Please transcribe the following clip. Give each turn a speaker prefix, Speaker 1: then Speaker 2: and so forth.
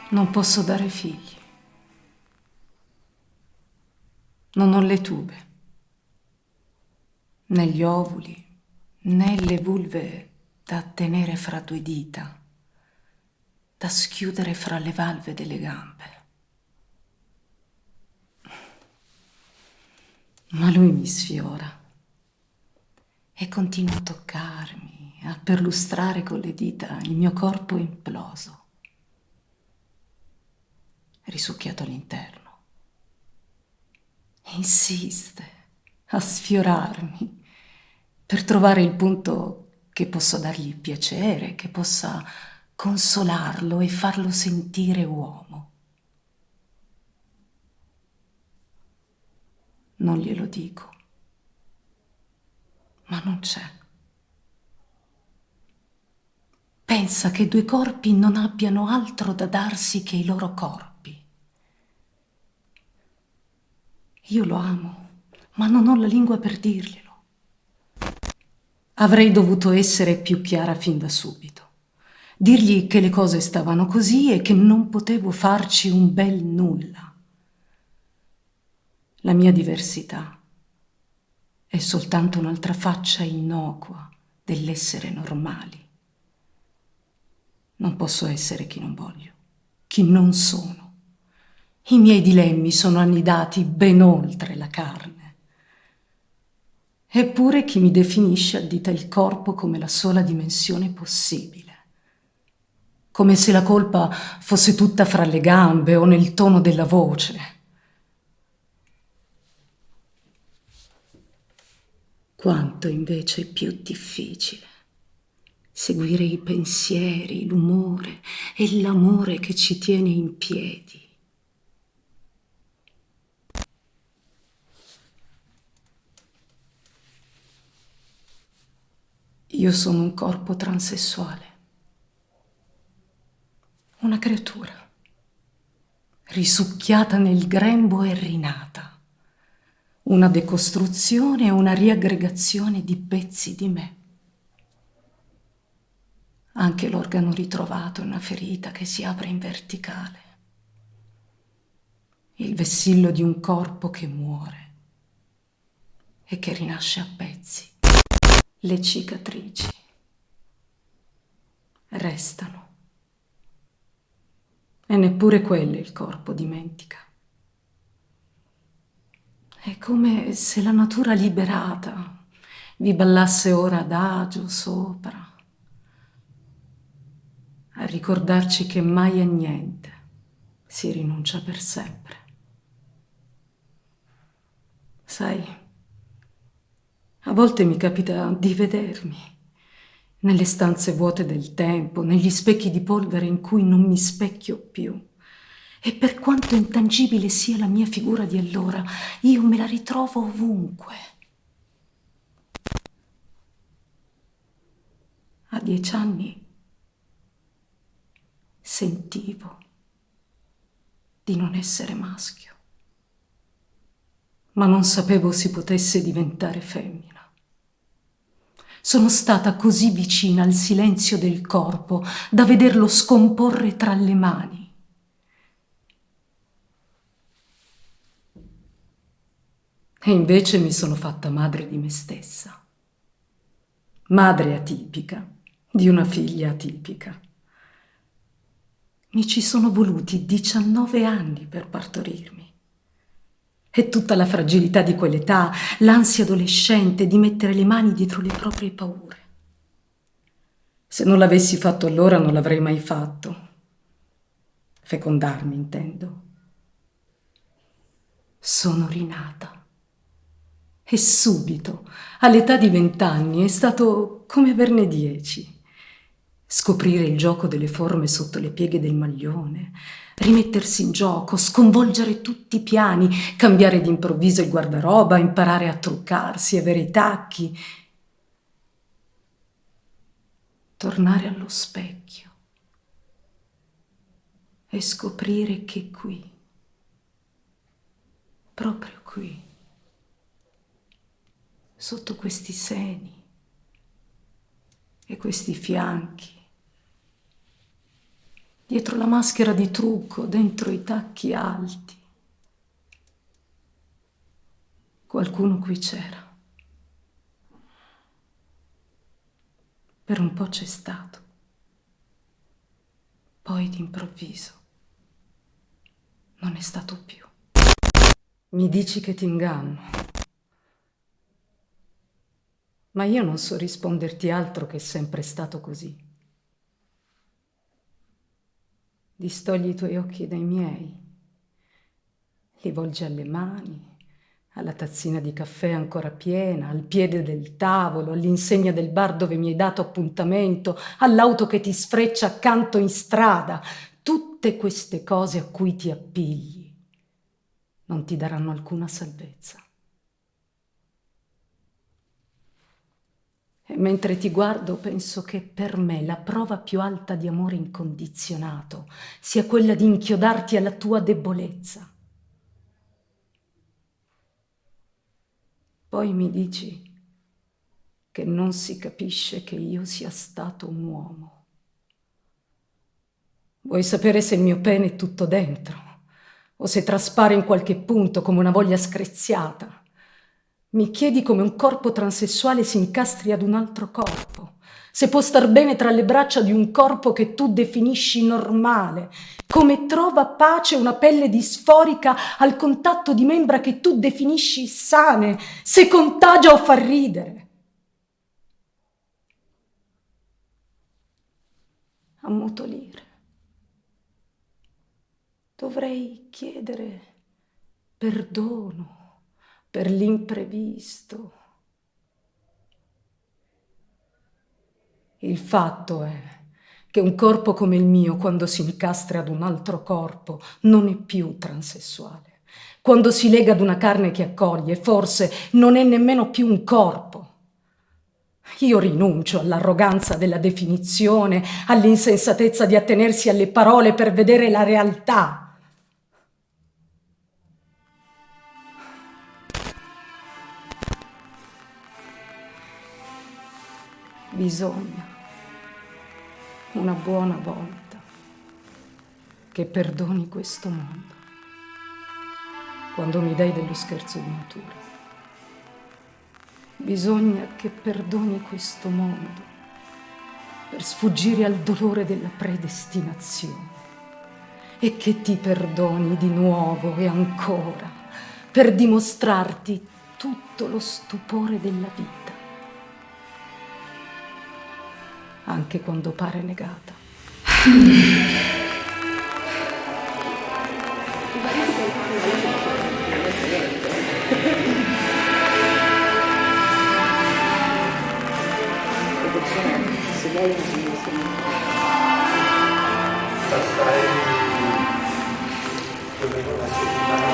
Speaker 1: Non posso dare figli. Non ho le tube, né gli ovuli, né le vulve da tenere fra due dita, da schiudere fra le valve delle gambe. Ma lui mi sfiora e continua a toccarmi, a perlustrare con le dita il mio corpo imploso, risucchiato all'interno. Insiste a sfiorarmi per trovare il punto che possa dargli piacere, che possa consolarlo e farlo sentire uomo. Non glielo dico, ma non c'è. Pensa che due corpi non abbiano altro da darsi che i loro corpi. Io lo amo, ma non ho la lingua per dirglielo. Avrei dovuto essere più chiara fin da subito. Dirgli che le cose stavano così e che non potevo farci un bel nulla. La mia diversità è soltanto un'altra faccia innocua dell'essere normali. Non posso essere chi non voglio, chi non sono. I miei dilemmi sono annidati ben oltre la carne. Eppure chi mi definisce addita il corpo come la sola dimensione possibile. Come se la colpa fosse tutta fra le gambe o nel tono della voce. Quanto invece è più difficile seguire i pensieri, l'umore e l'amore che ci tiene in piedi. Io sono un corpo transessuale, una creatura, risucchiata nel grembo e rinata, una decostruzione e una riaggregazione di pezzi di me. Anche l'organo ritrovato è una ferita che si apre in verticale, il vessillo di un corpo che muore e che rinasce a pezzi. Le cicatrici restano. E neppure quelle il corpo dimentica. È come se la natura liberata vi ballasse ora adagio sopra, a ricordarci che mai a niente si rinuncia per sempre. Sai, a volte mi capita di vedermi nelle stanze vuote del tempo, negli specchi di polvere in cui non mi specchio più. E per quanto intangibile sia la mia figura di allora, io me la ritrovo ovunque. A 10 anni sentivo di non essere maschio, ma non sapevo si potesse diventare femmina. Sono stata così vicina al silenzio del corpo da vederlo scomporre tra le mani. E invece mi sono fatta madre di me stessa. Madre atipica, di una figlia atipica. Mi ci sono voluti 19 anni per partorirmi. E tutta la fragilità di quell'età, l'ansia adolescente di mettere le mani dietro le proprie paure. Se non l'avessi fatto allora non l'avrei mai fatto. Fecondarmi, intendo. Sono rinata. E subito, all'età di 20 anni, è stato come averne 10. Scoprire il gioco delle forme sotto le pieghe del maglione, rimettersi in gioco, sconvolgere tutti i piani, cambiare d'improvviso il guardaroba, imparare a truccarsi, avere i tacchi, tornare allo specchio e scoprire che qui, proprio qui, sotto questi seni e questi fianchi, dietro la maschera di trucco, dentro i tacchi alti. Qualcuno qui c'era. Per un po' c'è stato. Poi d'improvviso non è stato più. Mi dici che ti inganno, ma io non so risponderti altro che è sempre stato così. Distogli i tuoi occhi dai miei, li volgi alle mani, alla tazzina di caffè ancora piena, al piede del tavolo, all'insegna del bar dove mi hai dato appuntamento, all'auto che ti sfreccia accanto in strada. Tutte queste cose a cui ti appigli non ti daranno alcuna salvezza. E mentre ti guardo penso che per me la prova più alta di amore incondizionato sia quella di inchiodarti alla tua debolezza. Poi mi dici che non si capisce che io sia stato un uomo. Vuoi sapere se il mio pene è tutto dentro o se traspare in qualche punto come una voglia screziata? Mi chiedi come un corpo transessuale si incastri ad un altro corpo, se può star bene tra le braccia di un corpo che tu definisci normale, come trova pace una pelle disforica al contatto di membra che tu definisci sane, se contagia o fa ridere. Ammutolire. Dovrei chiedere perdono per l'imprevisto. Il fatto è che un corpo come il mio, quando si incastra ad un altro corpo, non è più transessuale. Quando si lega ad una carne che accoglie, forse non è nemmeno più un corpo. Io rinuncio all'arroganza della definizione, all'insensatezza di attenersi alle parole per vedere la realtà. Bisogna, una buona volta, che perdoni questo mondo quando mi dai dello scherzo di natura. Bisogna che perdoni questo mondo per sfuggire al dolore della predestinazione e che ti perdoni di nuovo e ancora per dimostrarti tutto lo stupore della vita, anche quando pare negata.
Speaker 2: Stai più o meno una settimana